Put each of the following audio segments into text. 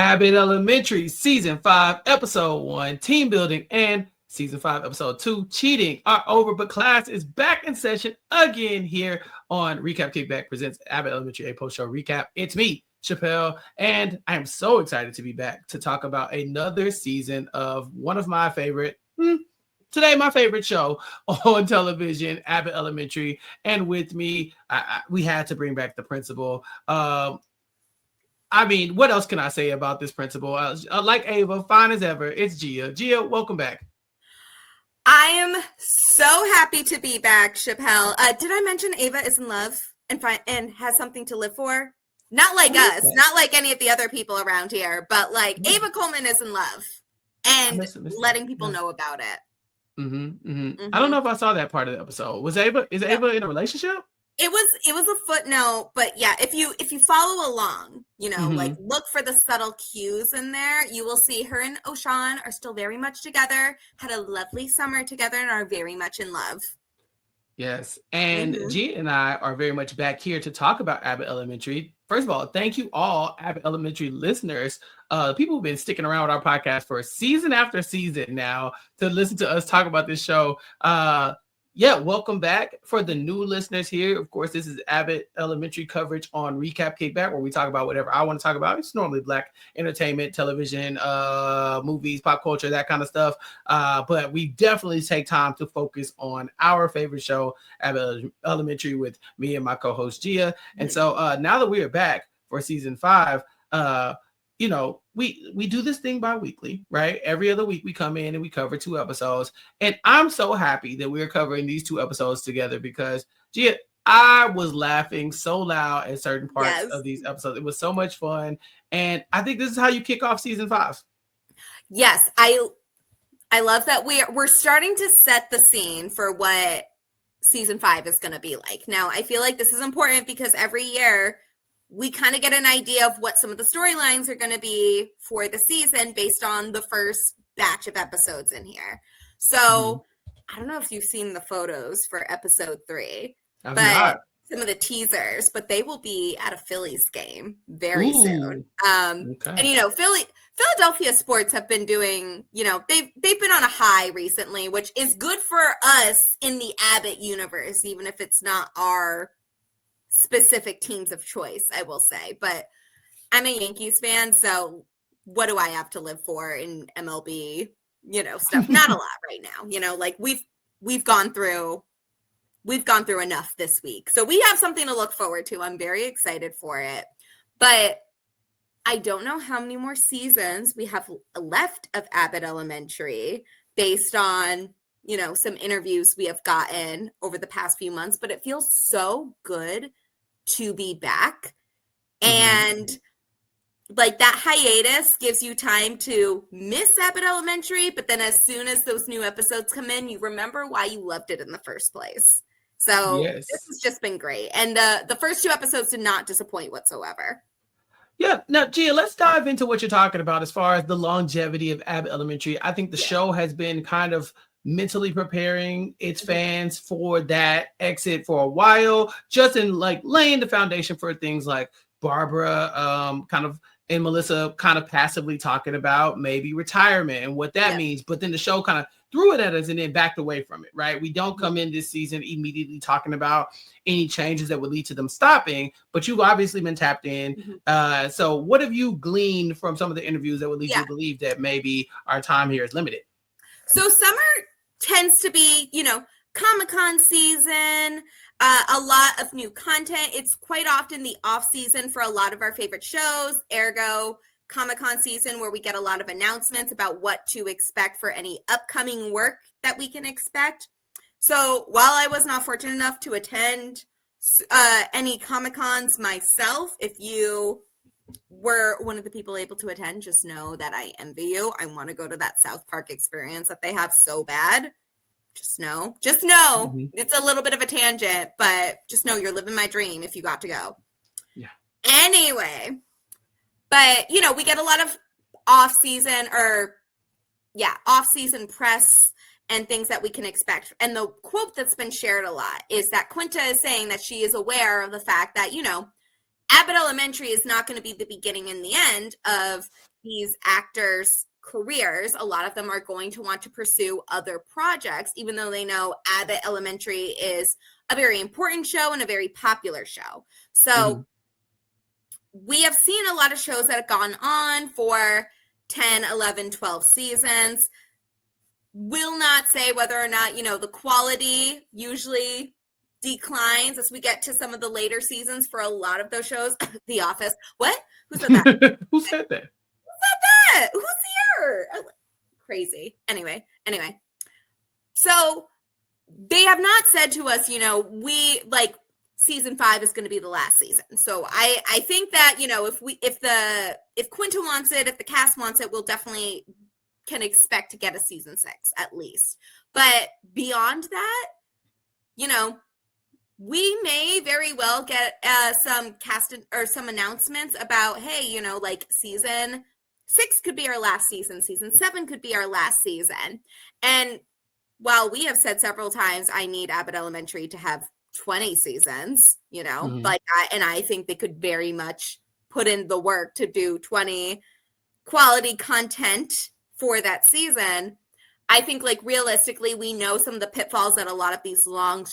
Abbott Elementary, Season 5, Episode 1, Team Building, and Season 5, Episode 2, Cheating are over, but class is back in session again here on Recap Kickback presents Abbott Elementary, a Post Show Recap. It's me, Chappell, and I am so excited to be back to talk about another season of one of my favorite, today my favorite show on television, Abbott Elementary. And with me, we had to bring back the principal. I mean, what else can I say about this principal? Like Ava, fine as ever, it's Gia. Gia, welcome back. I am so happy to be back, Chappell. Did I mention Ava is in love and has something to live for? Not like us, not like any of the other people around here, but like Ava Coleman is in love and letting people know about it. I don't know if I saw that part of the episode. Is Ava in a relationship? It was a footnote, but yeah, if you follow along, like look for the subtle cues in there, you will see her and O'Shawn are still very much together, had a lovely summer together, and are very much in love. Yes, and G and I are very much back here to talk about Abbott Elementary. First of all, thank you all Abbott Elementary listeners, people who've been sticking around with our podcast for season after season now to listen to us talk about this show. Welcome back. For the new listeners here, of course, this is Abbott Elementary coverage on Recap Kickback, where we talk about whatever I want to talk about. It's normally Black entertainment, television, movies, pop culture, that kind of stuff. But we definitely take time to focus on our favorite show, Abbott Elementary, with me and my co-host Gia. And so now that we are back for season 5, we do this thing bi-weekly, right? Every other week we come in and we cover 2 episodes. And I'm so happy that we're covering these 2 episodes together because, Gia, I was laughing so loud at certain parts of these episodes. It was so much fun. And I think this is how you kick off season 5. Yes, I love that we're starting to set the scene for what season 5 is going to be like. Now, I feel like this is important because every year we kind of get an idea of what some of the storylines are going to be for the season based on the first batch of episodes in here. So I don't know if you've seen the photos for episode 3, some of the teasers, but they will be at a Phillies game very soon. And Philadelphia sports have been doing, they've been on a high recently, which is good for us in the Abbott universe, even if it's not our specific teams of choice, I will say. But I'm a Yankees fan, so what do I have to live for in MLB, stuff? Not a lot right now. Like we've gone through enough this week. So we have something to look forward to. I'm very excited for it. But I don't know how many more seasons we have left of Abbott Elementary based on some interviews we have gotten over the past few months, but it feels so good to be back. And like that hiatus gives you time to miss Abbott Elementary, but then as soon as those new episodes come in, you remember why you loved it in the first place. So this has just been great. And the first 2 episodes did not disappoint whatsoever. Yeah. Now, Gia, let's dive into what you're talking about as far as the longevity of Abbott Elementary. I think the show has been kind of mentally preparing its fans for that exit for a while, just in like laying the foundation for things like Barbara and Melissa kind of passively talking about maybe retirement and what that means. But then the show kind of threw it at us and then backed away from it, right? We don't come in this season immediately talking about any changes that would lead to them stopping, but you've obviously been tapped in. So what have you gleaned from some of the interviews that would lead you to believe that maybe our time here is limited? So summer tends to be, Comic-Con season, a lot of new content. It's quite often the off season for a lot of our favorite shows, ergo Comic-Con season, where we get a lot of announcements about what to expect for any upcoming work that we can expect. So while I was not fortunate enough to attend any Comic-Cons myself, if you were one of the people able to attend, just know that I envy you. I want to go to that South Park experience that they have so bad. Just know it's a little bit of a tangent, but just know you're living my dream if you got to go. Anyway, but we get a lot of off-season press and things that we can expect. And the quote that's been shared a lot is that Quinta is saying that she is aware of the fact that, Abbott Elementary is not going to be the beginning and the end of these actors' careers. A lot of them are going to want to pursue other projects, even though they know Abbott Elementary is a very important show and a very popular show. So we have seen a lot of shows that have gone on for 10, 11, 12 seasons. Will not say whether or not, the quality usually declines as we get to some of the later seasons for a lot of those shows. The Office. What? Who said that? Who said that? Who's here? Crazy. Anyway. So they have not said to us, we like season 5 is going to be the last season. So I think that, if Quinta wants it, if the cast wants it, we'll definitely can expect to get a season 6 at least. But beyond that, we may very well get some cast or some announcements about, hey, like season 6 could be our last season. Season 7 could be our last season. And while we have said several times, I need Abbott Elementary to have 20 seasons, I think they could very much put in the work to do 20 quality content for that season. I think, like, realistically, we know some of the pitfalls that a lot of these long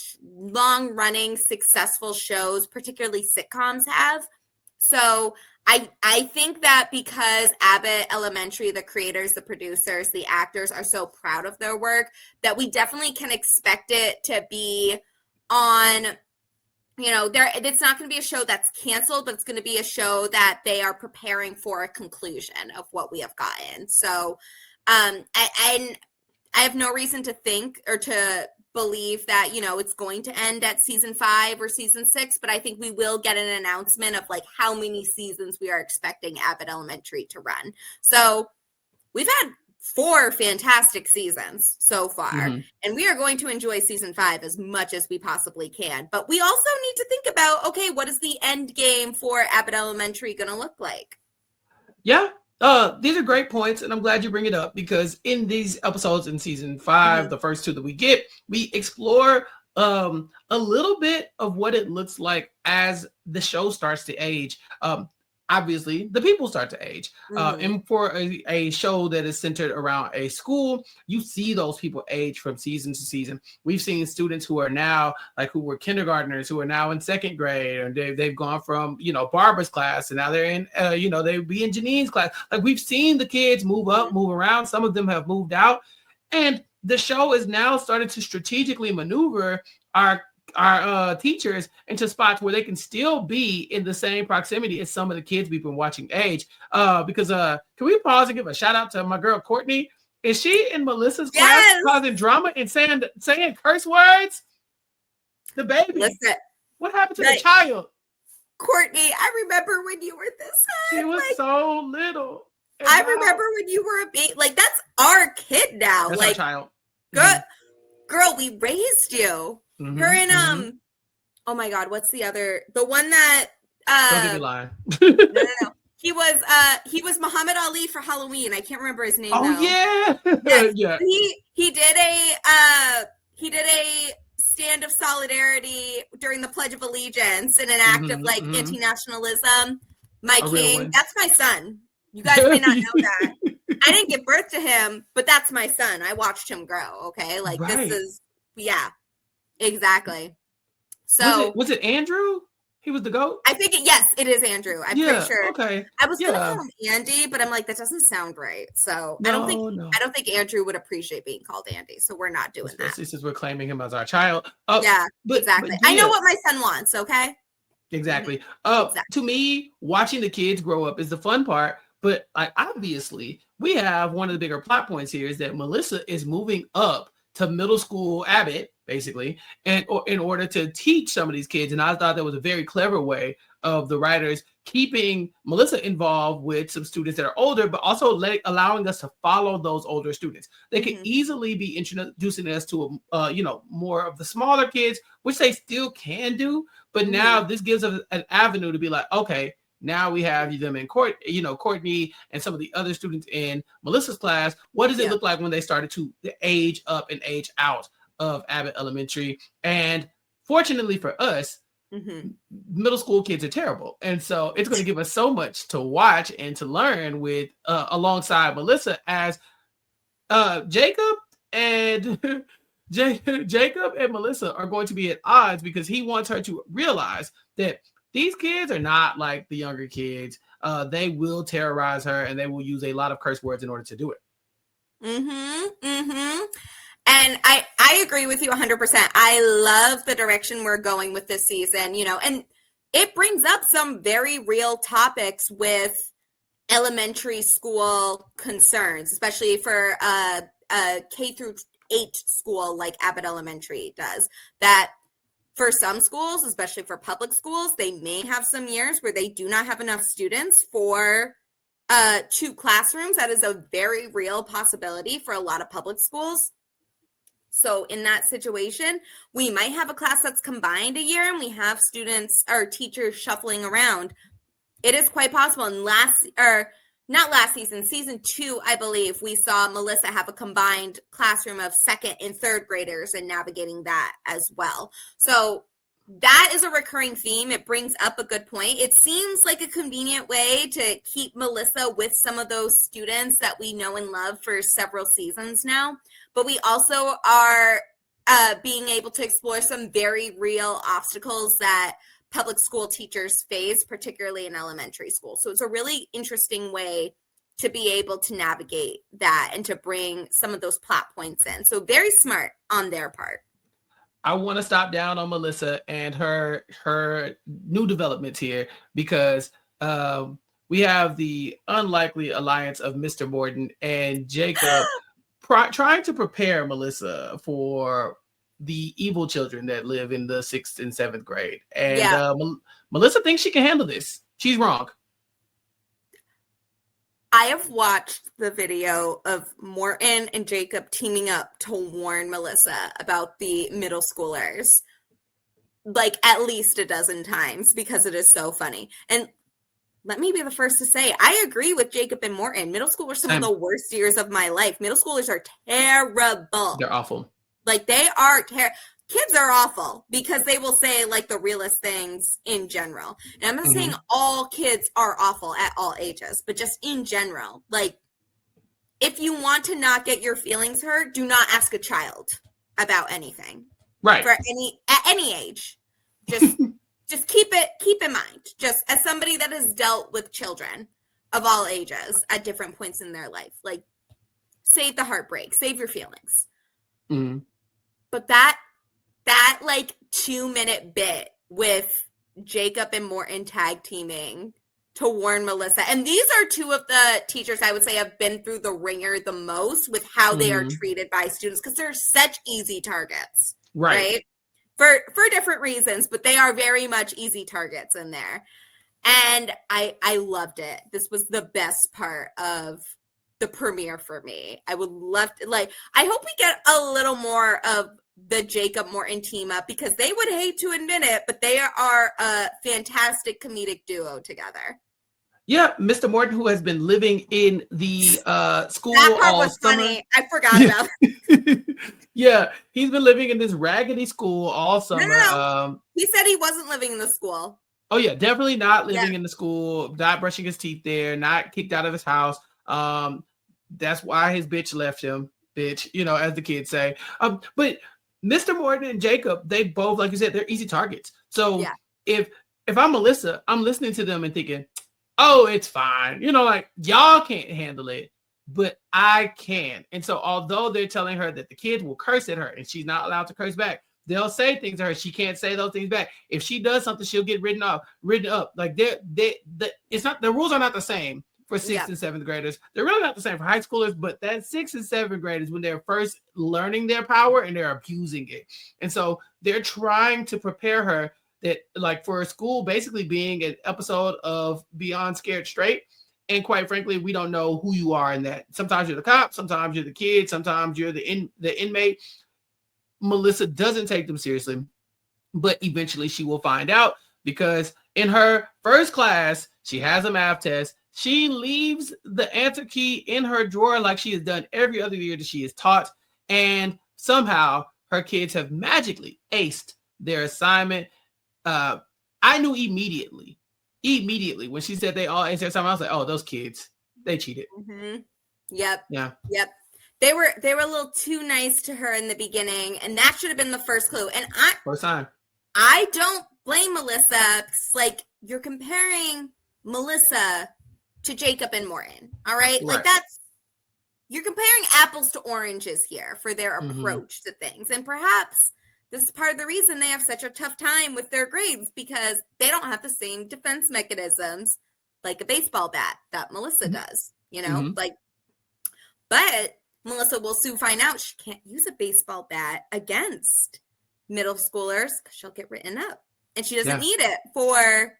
running successful shows, particularly sitcoms, have. So I think that because Abbott Elementary, the creators, the producers, the actors are so proud of their work that we definitely can expect it to be on, it's not going to be a show that's canceled, but it's going to be a show that they are preparing for a conclusion of what we have gotten. So I have no reason to think or to believe that, it's going to end at season 5 or season 6, but I think we will get an announcement of like how many seasons we are expecting Abbott Elementary to run. So we've had 4 fantastic seasons so far, and we are going to enjoy season 5 as much as we possibly can. But we also need to think about, okay, what is the end game for Abbott Elementary going to look like? Yeah. These are great points, and I'm glad you bring it up because in these episodes in season 5, the first 2 that we get, we explore a little bit of what it looks like as the show starts to age. Obviously, the people start to age. And for a show that is centered around a school, you see those people age from season to season. We've seen students who are now, like, who were kindergartners, who are now in 2nd grade, and they've gone from, Barbara's class, and now they're in, they be in Janine's class. Like, we've seen the kids move up, move around. Some of them have moved out. And the show is now starting to strategically maneuver our teachers into spots where they can still be in the same proximity as some of the kids we've been watching age. Because can we pause and give a shout out to my girl Courtney? Is she in Melissa's class causing drama and saying curse words? The baby. Listen, what happened to the child? Courtney, I remember when you were this She was so little. I remember when you were a baby. Like, that's our kid now. That's like, our child. Girl, we raised you. Her and oh my God, what's the one that don't give me a lie. No. He was Muhammad Ali for Halloween. I can't remember his name. Oh though. Yes. Yeah. He did a stand of solidarity during the Pledge of Allegiance in an act of like anti-nationalism. My king, that's my son. You guys may not know that. I didn't give birth to him, but that's my son. I watched him grow. Okay. Like This is, exactly. So was it Andrew? He was the GOAT? I think it is Andrew. I'm pretty sure. Okay. I was gonna call him Andy, but I'm like, that doesn't sound right. So I don't think Andrew would appreciate being called Andy. So we're not doing that. Since we're claiming him as our child. Exactly. I know what my son wants, okay? Exactly. To me, watching the kids grow up is the fun part. But obviously, we have one of the bigger plot points here is that Melissa is moving up to middle school Abbott, basically, and in order to teach some of these kids. And I thought that was a very clever way of the writers keeping Melissa involved with some students that are older, but also allowing us to follow those older students. They can easily be introducing us to, more of the smaller kids, which they still can do. But now this gives us an avenue to be like, okay, now we have them in court, Courtney and some of the other students in Melissa's class. What does it look like when they started to age up and age out of Abbott Elementary? And fortunately for us, middle school kids are terrible. And so it's going to give us so much to watch and to learn with alongside Melissa, as Jacob and Jacob and Melissa are going to be at odds because he wants her to realize that these kids are not like the younger kids. They will terrorize her and they will use a lot of curse words in order to do it. And I agree with you 100%. I love the direction we're going with this season, you know, and it brings up some very real topics with elementary school concerns, especially for a K through 8 school like Abbott Elementary does. That for some schools, especially for public schools, they may have some years where they do not have enough students for 2 classrooms. That is a very real possibility for a lot of public schools. So in that situation, we might have a class that's combined a year and we have students or teachers shuffling around. It is quite possible. And not last season, season 2, I believe, we saw Melissa have a combined classroom of 2nd and 3rd graders and navigating that as well. So that is a recurring theme. It brings up a good point. It seems like a convenient way to keep Melissa with some of those students that we know and love for several seasons now. But we also are being able to explore some very real obstacles that public school teachers face, particularly in elementary school. So it's a really interesting way to be able to navigate that and to bring some of those plot points in. So very smart on their part. I want to stop down on Melissa and her new developments here because we have the unlikely alliance of Mr. Morton and Jacob trying to prepare Melissa for the evil children that live in the 6th and 7th grade. And Melissa thinks she can handle this. She's wrong. I have watched the video of Morton and Jacob teaming up to warn Melissa about the middle schoolers like at least a dozen times because it is so funny. And let me be the first to say, I agree with Jacob and Morton. Middle school were some of the worst years of my life. Middle schoolers are terrible. They're awful. Like they are kids are awful because they will say like the realest things in general. And I'm not saying all kids are awful at all ages, but just in general, like if you want to not get your feelings hurt, do not ask a child about anything. Right. At any age. Just keep in mind, just as somebody that has dealt with children of all ages at different points in their life, like save the heartbreak, save your feelings. But that like 2-minute bit with Jacob and Morton tag teaming to warn Melissa. And these are 2 of the teachers I would say have been through the ringer the most with how they are treated by students because they're such easy targets. Right? For different reasons, but they are very much easy targets in there. And I loved it. This was the best part of the premiere for me. I would love to, I hope we get a little more of the Jacob Morton team up because they would hate to admit it, but they are a fantastic comedic duo together. Yeah, Mr. Morton, who has been living in the school that part all was summer. Funny. I forgot about it. Yeah, he's been living in this raggedy school all summer. No. He said he wasn't living in the school. Oh yeah, definitely not living in the school, not brushing his teeth there, not kicked out of his house. That's why his bitch left him, bitch, as the kids say. But Mr. Morton and Jacob, they both, like you said, they're easy targets. So if I'm Melissa, I'm listening to them and thinking, oh, it's fine. Y'all can't handle it, but I can. And so although they're telling her that the kids will curse at her and she's not allowed to curse back, they'll say things to her. She can't say those things back. If she does something, she'll get written up. Like it's not, the rules are not the same for 6th and 7th graders. They're really not the same for high schoolers, but that 6th and 7th graders, when they're first learning their power and they're abusing it. And so they're trying to prepare her that like for a school basically being an episode of Beyond Scared Straight. And quite frankly, we don't know who you are in that. Sometimes you're the cop, sometimes you're the kid, sometimes you're the inmate. Melissa doesn't take them seriously, but eventually she will find out because in her first class, she has a math test. She leaves the answer key in her drawer like she has done every other year that she is taught. And somehow her kids have magically aced their assignment. I knew immediately when she said they all answered something. I was like, oh, those kids, they cheated. Mm-hmm. Yep. Yeah. Yep. They were a little too nice to her in the beginning, and that should have been the first clue. And first time. I don't blame Melissa. Like, you're comparing Melissa to Jacob and Morton. All right. Like, you're comparing apples to oranges here for their approach to things. And perhaps this is part of the reason they have such a tough time with their grades, because they don't have the same defense mechanisms like a baseball bat that Melissa does, you know, but Melissa will soon find out she can't use a baseball bat against middle schoolers because she'll get written up, and she doesn't need it for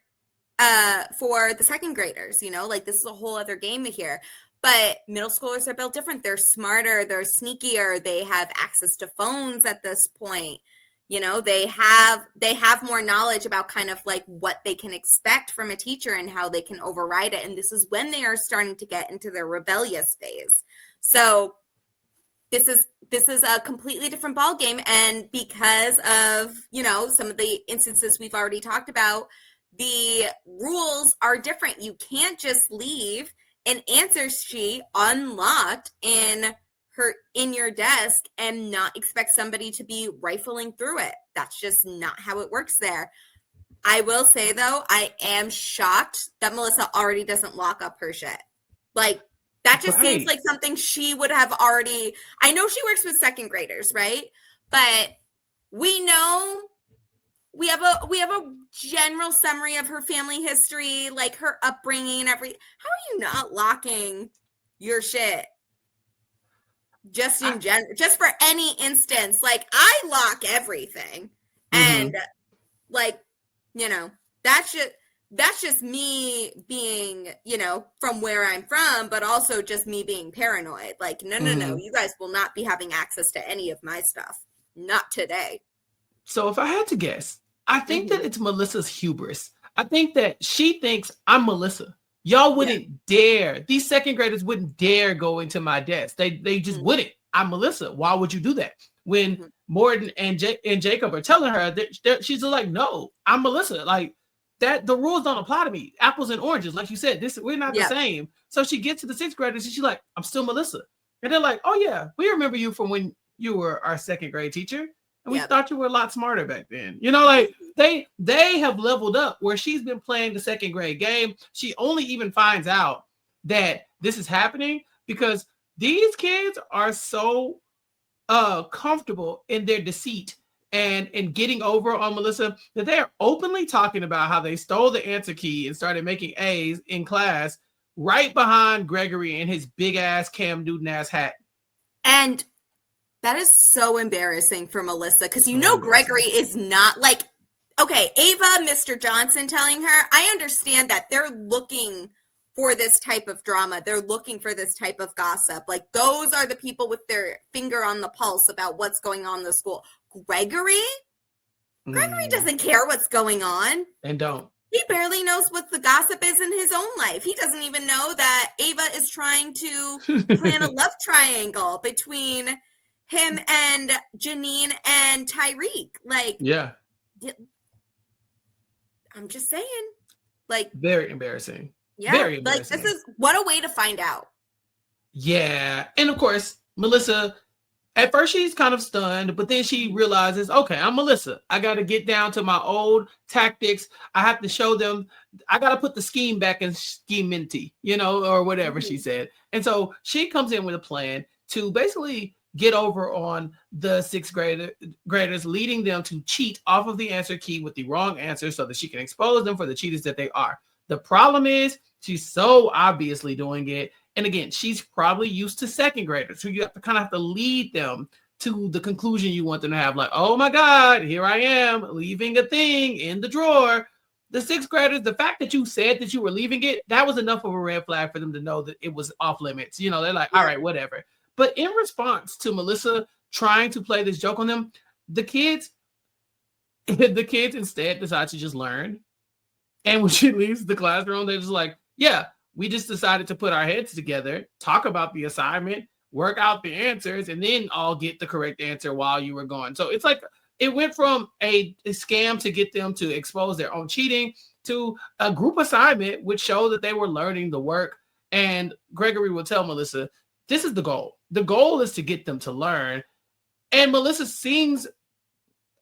the second graders, you know, like this is a whole other game here. But middle schoolers are built different. They're smarter, they're sneakier, they have access to phones at this point. You know, they have more knowledge about kind of like what they can expect from a teacher and how they can override it. And this is when they are starting to get into their rebellious phase. So this is a completely different ball game. And because of, you know, some of the instances we've already talked about, the rules are different. You can't just leave an answer sheet unlocked in your desk and not expect somebody to be rifling through it. That's just not how it works there. I will say, though, I am shocked that Melissa already doesn't lock up her shit. Like, that just seems like something she would have already. I know she works with second graders, right? But we know we have a general summary of her family history, like her upbringing and everything. How are you not locking your shit? Just in general, just for any instance, like I lock everything, and like, you know, that's just me being, you know, from where I'm from, but also just me being paranoid. Like, no, you guys will not be having access to any of my stuff, not today. So if I had to guess, I think that it's Melissa's hubris. I think that she thinks I'm Melissa. Y'all wouldn't dare. These second graders wouldn't dare go into my desk. They just wouldn't. I'm Melissa. Why would you do that? When Morton and Jacob are telling her, she's like, no, I'm Melissa. Like that, the rules don't apply to me. Apples and oranges, like you said, we're not the same. So she gets to the sixth graders and she's like, I'm still Melissa. And they're like, oh yeah, we remember you from when you were our second grade teacher. And we thought you were a lot smarter back then. You know, like they have leveled up where she's been playing the second grade game. She only even finds out that this is happening because these kids are so comfortable in their deceit and getting over on Melissa that they are openly talking about how they stole the answer key and started making A's in class right behind Gregory in his big ass Cam Newton ass hat. And that is so embarrassing for Melissa because you know Gregory is not like, okay, Ava, Mr. Johnson telling her, I understand that they're looking for this type of drama. They're looking for this type of gossip. Like those are the people with their finger on the pulse about what's going on in the school. Gregory doesn't care what's going on. And don't. He barely knows what the gossip is in his own life. He doesn't even know that Ava is trying to plan a love triangle between him and Janine and Tyreek. Like, yeah. I'm just saying. Like, very embarrassing. Yeah. Very embarrassing. Like, this is what a way to find out. Yeah. And of course, Melissa, at first she's kind of stunned, but then she realizes, okay, I'm Melissa. I got to get down to my old tactics. I have to show them, I got to put the scheme back in scheme-minty, you know, or whatever she said. And so she comes in with a plan to basically get over on the sixth graders, leading them to cheat off of the answer key with the wrong answer so that she can expose them for the cheaters that they are. The problem is she's so obviously doing it. And again, she's probably used to second graders, so you have to kind of have to lead them to the conclusion you want them to have. Like, oh my God, here I am leaving a thing in the drawer. The sixth graders, the fact that you said that you were leaving it, that was enough of a red flag for them to know that it was off limits. You know, they're like, all right, whatever. But in response to Melissa trying to play this joke on them, the kids instead decide to just learn. And when she leaves the classroom, they're just like, yeah, we just decided to put our heads together, talk about the assignment, work out the answers, and then all get the correct answer while you were gone. So it's like it went from a scam to get them to expose their own cheating to a group assignment, which showed that they were learning the work. And Gregory will tell Melissa, this is the goal. The goal is to get them to learn. And Melissa seems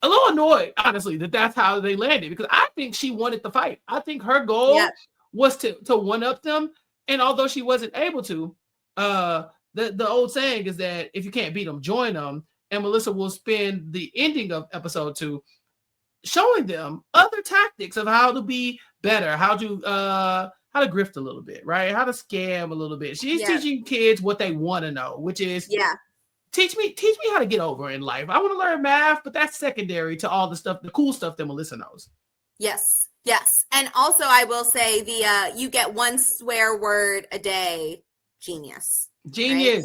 a little annoyed, honestly, that that's how they landed, because I think she wanted the fight. I think her goal was to one-up them. And although she wasn't able to, the old saying is that if you can't beat them, join them. And Melissa will spend the ending of episode 2 showing them other tactics of how to be better, how to grift a little bit, right? How to scam a little bit. She's teaching kids what they want to know, which is teach me how to get over in life. I want to learn math, but that's secondary to all the stuff, the cool stuff that Melissa knows. Yes. And also I will say the you get one swear word a day, genius. Right?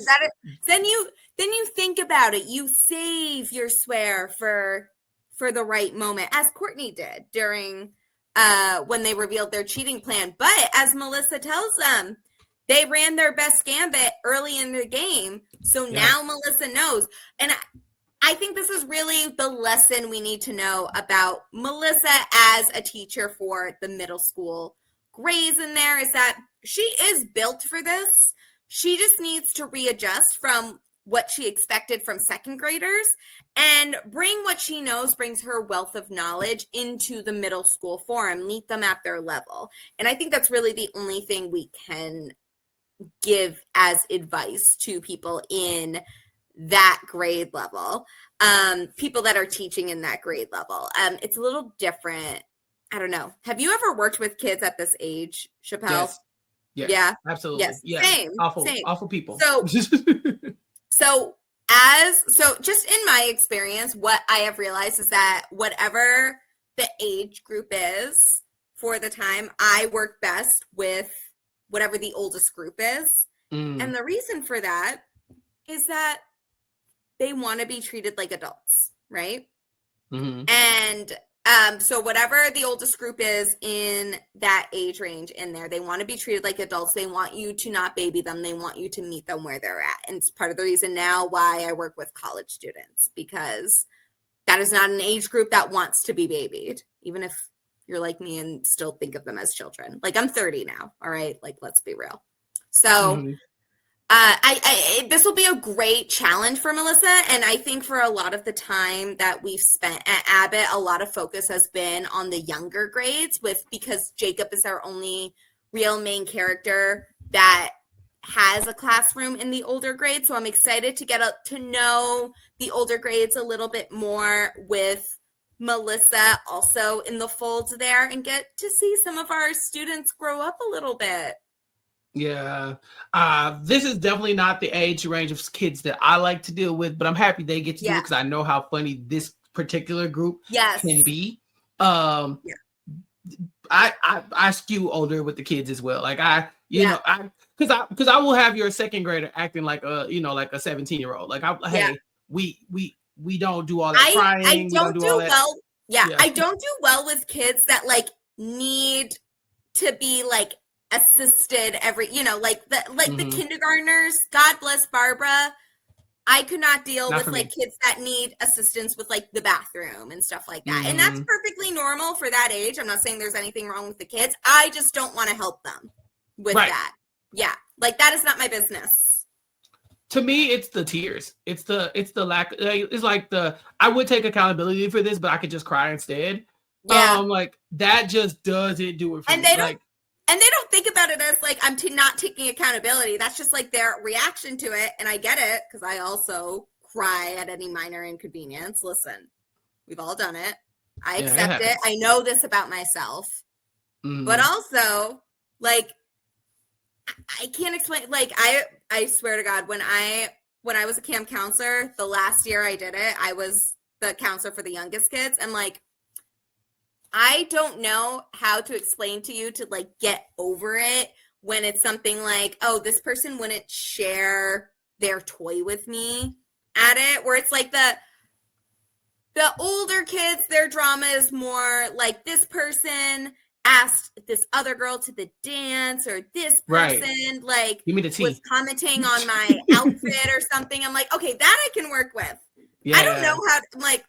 Then you think about it. You save your swear for the right moment, as Courtney did during when they revealed their cheating plan. But as Melissa tells them, they ran their best gambit early in the game. So now Melissa knows. And I think this is really the lesson we need to know about Melissa as a teacher for the middle school grades in there, is that she is built for this. She just needs to readjust from what she expected from second graders and bring what she knows, brings her wealth of knowledge into the middle school forum, meet them at their level. And I think that's really the only thing we can give as advice to people in that grade level, people that are teaching in that grade level. It's a little different. I don't know. Have you ever worked with kids at this age, Chappell? Yes. Yes, yeah, absolutely. Yes. Yeah. Same. Awful people. So just in my experience, what I have realized is that whatever the age group is for the time, I work best with whatever the oldest group is. And the reason for that is that they want to be treated like adults, right? Mm-hmm. And so whatever the oldest group is in that age range in there, they want to be treated like adults. They want you to not baby them. They want you to meet them where they're at. And it's part of the reason now why I work with college students, because that is not an age group that wants to be babied, even if you're like me and still think of them as children. Like, I'm 30 now. All right. Like, let's be real. So this will be a great challenge for Melissa. And I think for a lot of the time that we've spent at Abbott, a lot of focus has been on the younger grades because Jacob is our only real main character that has a classroom in the older grades. So I'm excited to get to know the older grades a little bit more with Melissa also in the fold there, and get to see some of our students grow up a little bit. Yeah, this is definitely not the age range of kids that I like to deal with, but I'm happy they get to do it because I know how funny this particular group can be. I skew older with the kids as well. Like because I will have your second grader acting like a 17-year-old. Like we don't do all that crying. I don't do well. I don't do well with kids that like need to be like assisted the kindergartners. God bless Barbara. I could not deal with like kids that need assistance with like the bathroom and stuff like that. And that's perfectly normal for that age. I'm not saying there's anything wrong with the kids. I just don't want to help them with that. Yeah. Like, that is not my business. To me, it's the tears. It's the lack. It's like I would take accountability for this, but I could just cry instead. Yeah. Like, that just doesn't do it for me. And they don't think about it as like, I'm not taking accountability. That's just like their reaction to it. And I get it, because I also cry at any minor inconvenience. Listen, we've all done it. I accept it. I know this about myself. But also, like, I can't explain. Like, I swear to God, when I was a camp counselor, the last year I did it, I was the counselor for the youngest kids. And like, I don't know how to explain to you to like get over it when it's something like, oh, this person wouldn't share their toy with me at it, where it's like the older kids, their drama is more like, this person asked this other girl to the dance, or this person like was commenting on my outfit or something. I'm like, okay, that I can work with. I don't know how like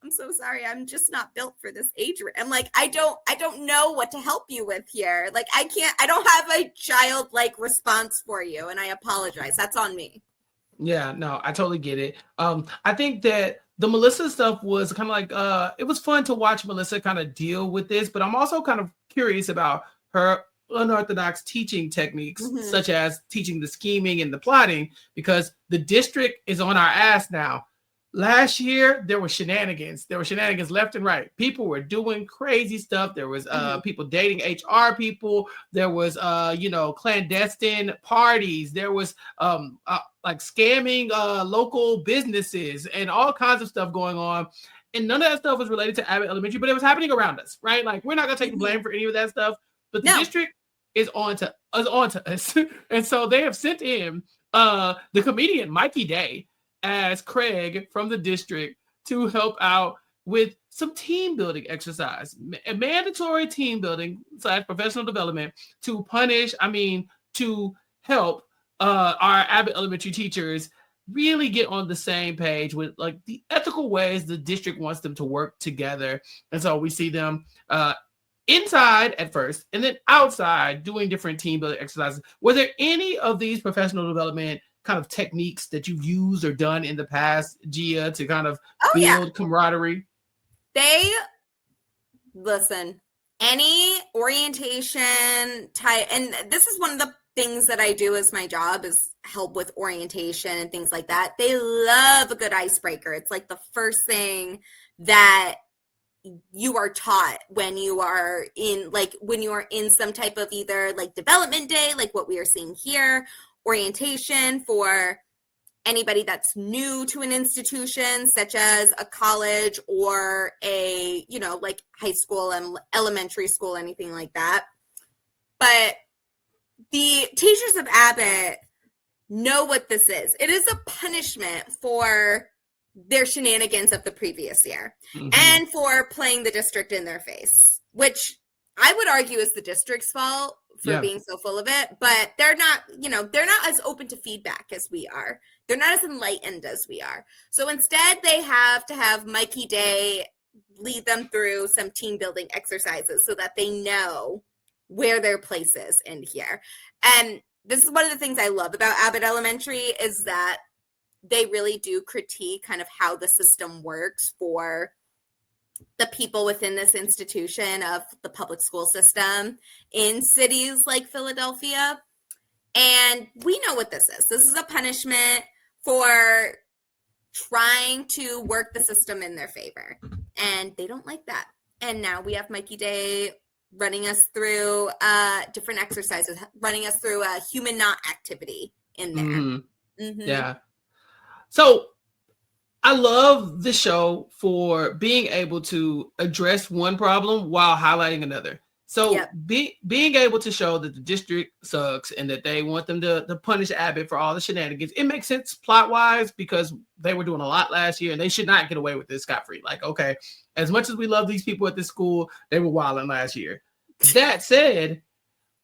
I'm so sorry. I'm just not built for this age. I'm like, I don't know what to help you with here. Like, I don't have a childlike response for you. And I apologize. That's on me. Yeah, no, I totally get it. I think that the Melissa stuff was kind of like, it was fun to watch Melissa kind of deal with this, but I'm also kind of curious about her unorthodox teaching techniques, such as teaching the scheming and the plotting, because the district is on our ass now. Last year, there were shenanigans. There were shenanigans left and right. People were doing crazy stuff. There was people dating HR people. There was, clandestine parties. There was like scamming local businesses and all kinds of stuff going on. And none of that stuff was related to Abbott Elementary, but it was happening around us, right? Like, we're not going to take the blame for any of that stuff. But the district is on to us. And so they have sent in the comedian Mikey Day as Craig from the district to help out with some team building exercise, a mandatory team building / professional development to help our Abbott Elementary teachers really get on the same page with like the ethical ways the district wants them to work together. And so we see them inside at first and then outside doing different team building exercises. Were there any of these professional development kind of techniques that you've used or done in the past, Gia, to kind of build camaraderie? Listen, any orientation type, and this is one of the things that I do as my job is help with orientation and things like that. They love a good icebreaker. It's like the first thing that you are taught when you are in some type of either like development day, like what we are seeing here, orientation for anybody that's new to an institution, such as a college or a, like high school and elementary school, anything like that. But the teachers of Abbott know what this is. It is a punishment for their shenanigans of the previous year and for playing the district in their face, which I would argue is the district's fault for being so full of it, but they're not as open to feedback as we are. They're not as enlightened as we are. So instead they have to have Mikey Day lead them through some team building exercises so that they know where their place is in here. And this is one of the things I love about Abbott Elementary is that they really do critique kind of how the system works for the people within this institution of the public school system in cities like Philadelphia. And we know what this is. This is a punishment for trying to work the system in their favor. And they don't like that. And now we have Mikey Day running us through different exercises, running us through a human knot activity in there. Yeah. So I love the show for being able to address one problem while highlighting another. So being able to show that the district sucks and that they want them to punish Abbott for all the shenanigans, it makes sense plot-wise because they were doing a lot last year and they should not get away with this scot-free. Like, okay, as much as we love these people at this school, they were wilding last year. That said,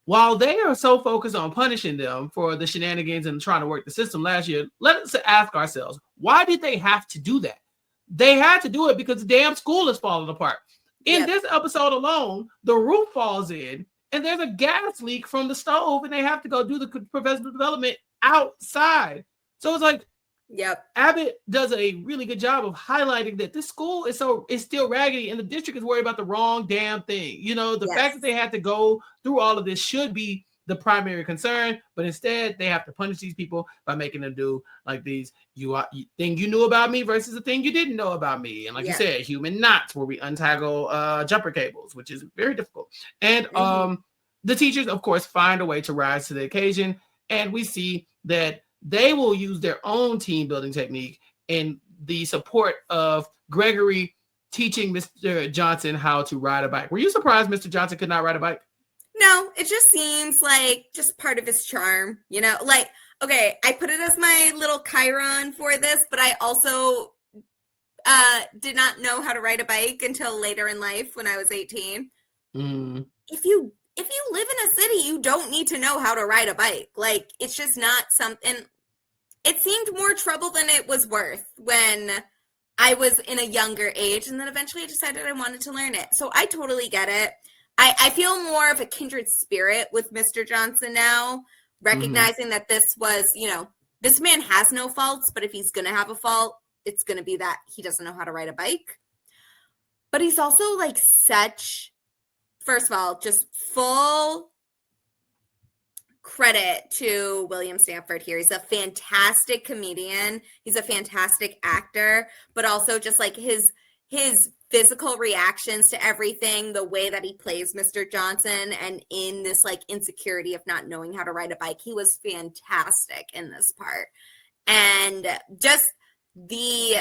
while they are so focused on punishing them for the shenanigans and trying to work the system last year, let us ask ourselves, why did they have to do that? They had to do it because the damn school is falling apart. In this episode alone, the roof falls in and there's a gas leak from the stove and they have to go do the professional development outside. So it's like, Abbott does a really good job of highlighting that this school is still raggedy and the district is worried about the wrong damn thing. The fact that they had to go through all of this should be the primary concern, but instead they have to punish these people by making them do like these thing you knew about me versus the thing you didn't know about me. And like you said, human knots where we untangle jumper cables, which is very difficult. And the teachers, of course, find a way to rise to the occasion. And we see that they will use their own team building technique in the support of Gregory teaching Mr. Johnson how to ride a bike. Were you surprised Mr. Johnson could not ride a bike? No, it just seems like just part of his charm, like, okay, I put it as my little Chiron for this, but I also did not know how to ride a bike until later in life when I was 18. If you live in a city, you don't need to know how to ride a bike. Like, it's just not something. It seemed more trouble than it was worth when I was in a younger age, and then eventually I decided I wanted to learn it. So I totally get it. I feel more of a kindred spirit with Mr. Johnson now, recognizing that this was, this man has no faults, but if he's going to have a fault, it's going to be that he doesn't know how to ride a bike. But he's also like first of all, just full credit to William Stanford here. He's a fantastic comedian. He's a fantastic actor, but also just like his physical reactions to everything, the way that he plays Mr. Johnson, and in this like insecurity of not knowing how to ride a bike, he was fantastic in this part. And just the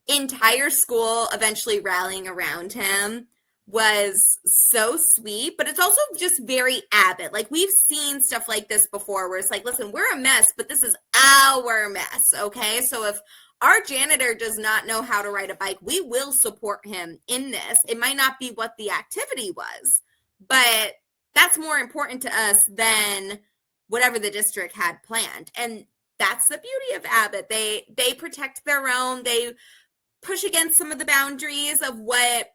entire school eventually rallying around him was so sweet, but it's also just very Abbott. Like, we've seen stuff like this before where it's like, listen, we're a mess, but this is our mess, okay? So if our janitor does not know how to ride a bike, we will support him in this. It might not be what the activity was, but that's more important to us than whatever the district had planned. And that's the beauty of Abbott. They protect their own. They push against some of the boundaries of what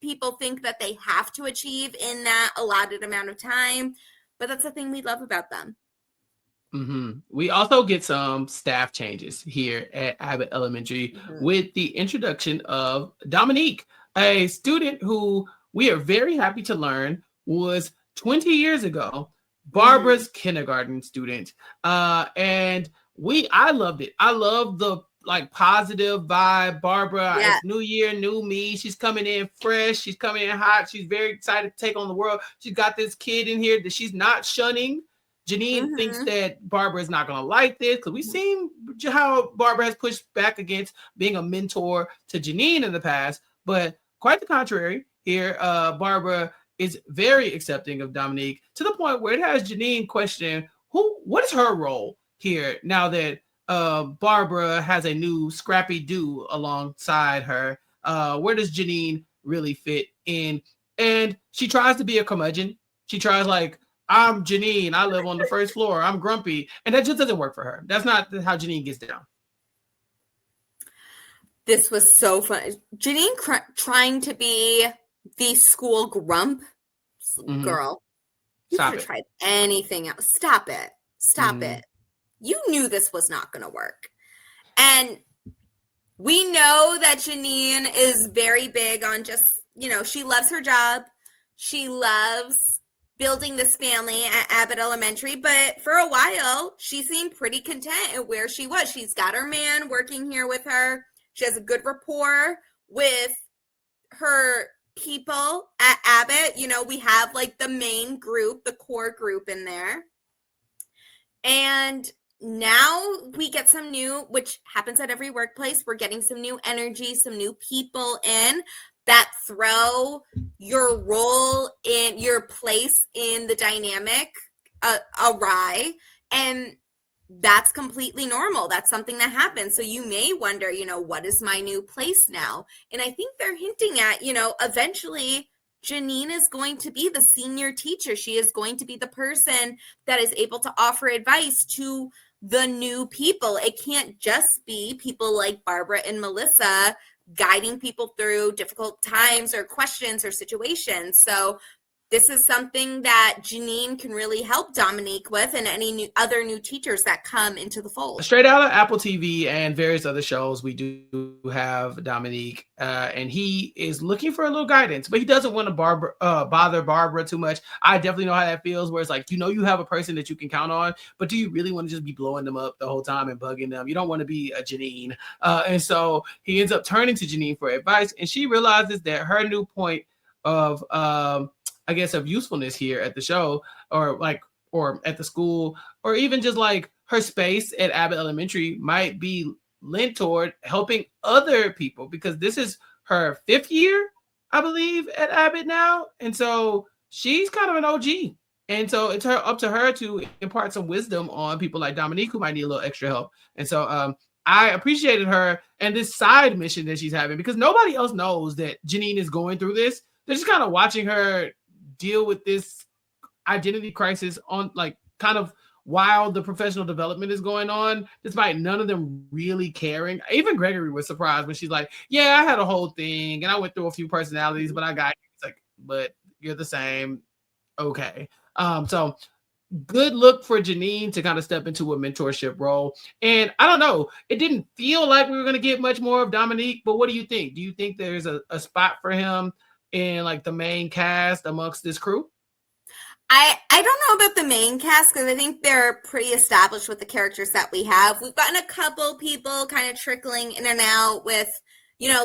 people think that they have to achieve in that allotted amount of time. But that's the thing we love about them. We also get some staff changes here at Abbott Elementary with the introduction of Dominique, a student who we are very happy to learn was 20 years ago Barbara's kindergarten student. And I loved it. I love the like positive vibe. Barbara, it's new year, new me. She's coming in fresh. She's coming in hot. She's very excited to take on the world. She's got this kid in here that she's not shunning. Janine thinks that Barbara is not going to like this because we've seen how Barbara has pushed back against being a mentor to Janine in the past. But quite the contrary here, Barbara is very accepting of Dominique to the point where it has Janine question what is her role here now that Barbara has a new Scrappy Doo alongside her. Where does Janine really fit in? And she tries to be a curmudgeon. She tries like, I'm Janine. I live on the first floor. I'm grumpy. And that just doesn't work for her. That's not how Janine gets down. This was so fun. Janine trying to be the school grump. Girl, you could have tried anything else. Stop it. Stop it. You knew this was not going to work. And we know that Janine is very big on just, she loves her job. She loves building this family at Abbott Elementary. But for a while, she seemed pretty content at where she was. She's got her man working here with her. She has a good rapport with her people at Abbott. We have like the main group, the core group in there. And now we get some new, which happens at every workplace, we're getting some new energy, some new people in that throw your role in your place in the dynamic awry. And that's completely normal. That's something that happens. So you may wonder, what is my new place now? And I think they're hinting at, eventually Janine is going to be the senior teacher. She is going to be the person that is able to offer advice to the new people. It can't just be people like Barbara and Melissa guiding people through difficult times or questions or situations. So this is something that Janine can really help Dominique with and any other new teachers that come into the fold. Straight out of Apple TV and various other shows, we do have Dominique, and he is looking for a little guidance, but he doesn't want to bother Barbara too much. I definitely know how that feels, where it's like, you have a person that you can count on, but do you really want to just be blowing them up the whole time and bugging them? You don't want to be a Janine. And so he ends up turning to Janine for advice, and she realizes that her new point of of usefulness here at the show or at the school, or even just like her space at Abbott Elementary might be lent toward helping other people, because this is her 5th year, I believe, at Abbott now. And so she's kind of an OG. And so it's up to her to impart some wisdom on people like Dominique who might need a little extra help. And so I appreciated her and this side mission that she's having, because nobody else knows that Janine is going through this. They're just kind of watching her deal with this identity crisis on like kind of while the professional development is going on, despite none of them really caring. Even Gregory was surprised when she's like, yeah, I had a whole thing and I went through a few personalities, but I got it. It's like, but you're the same. Okay. So good look for Janine to kind of step into a mentorship role. And I don't know, it didn't feel like we were going to get much more of Dominique, but what do you think? Do you think there's a spot for him in like the main cast amongst this crew? I don't know about the main cast because I think they're pretty established with the characters that we have. We've gotten a couple people kind of trickling in and out with,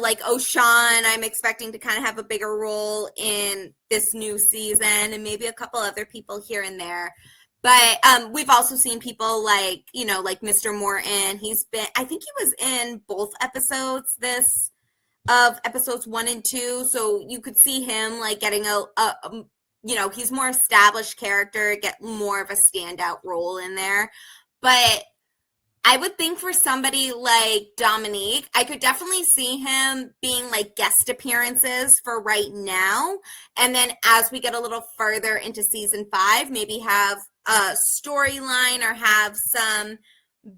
like O'Shawn. I'm expecting to kind of have a bigger role in this new season, and maybe a couple other people here and there. But we've also seen people like Mr. Morton. I think he was in both episodes of episodes 1 and 2. So you could see him like getting he's more established character, get more of a standout role in there. But I would think for somebody like Dominique, I could definitely see him being like guest appearances for right now. And then as we get a little further into season 5, maybe have a storyline or have some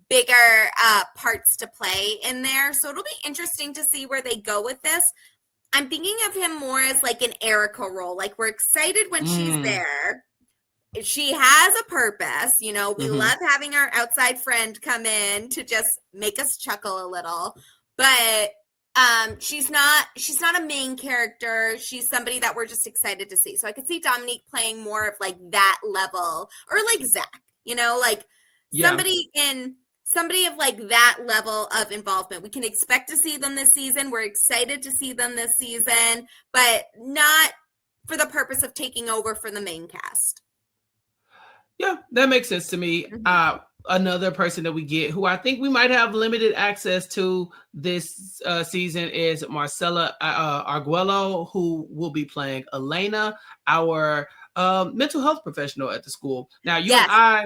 bigger parts to play in there. So it'll be interesting to see where they go with this. I'm thinking of him more as like an Erica role. Like we're excited when she's there. She has a purpose. We love having our outside friend come in to just make us chuckle a little. But she's not a main character. She's somebody that we're just excited to see. So I could see Dominique playing more of like that level, or like Zach, somebody of like that level of involvement. We can expect to see them this season. We're excited to see them this season, but not for the purpose of taking over for the main cast. Yeah, that makes sense to me. Another person that we get who I think we might have limited access to this season is Marcella Arguello, who will be playing Elena, our mental health professional at the school. Now, you and I,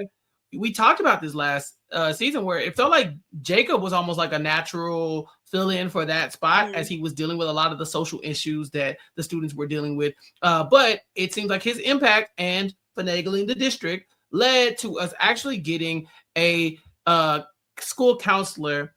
we talked about this last season where it felt like Jacob was almost like a natural fill-in for that spot as he was dealing with a lot of the social issues that the students were dealing with. But it seems like his impact and finagling the district led to us actually getting a school counselor,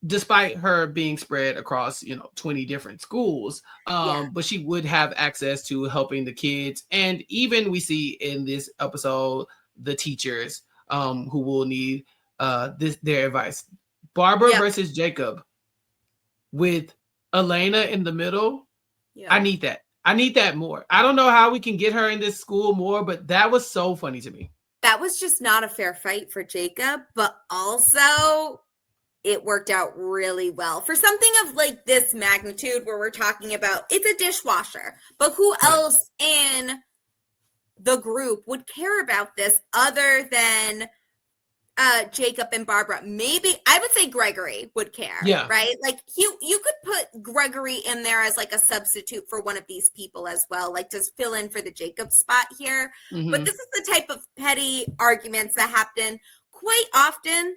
despite her being spread across 20 different schools. But she would have access to helping the kids, and even we see in this episode the teachers who will need their advice. Barbara versus Jacob with Elena in the middle. I need that more. I don't know how we can get her in this school more, but that was so funny to me. That was just not a fair fight for Jacob, but also it worked out really well for something of like this magnitude where we're talking about it's a dishwasher, but who else in the group would care about this other than Jacob and Barbara? Maybe I would say Gregory would care, right? Like you could put Gregory in there as like a substitute for one of these people as well, like just fill in for the Jacob spot here. But this is the type of petty arguments that happen quite often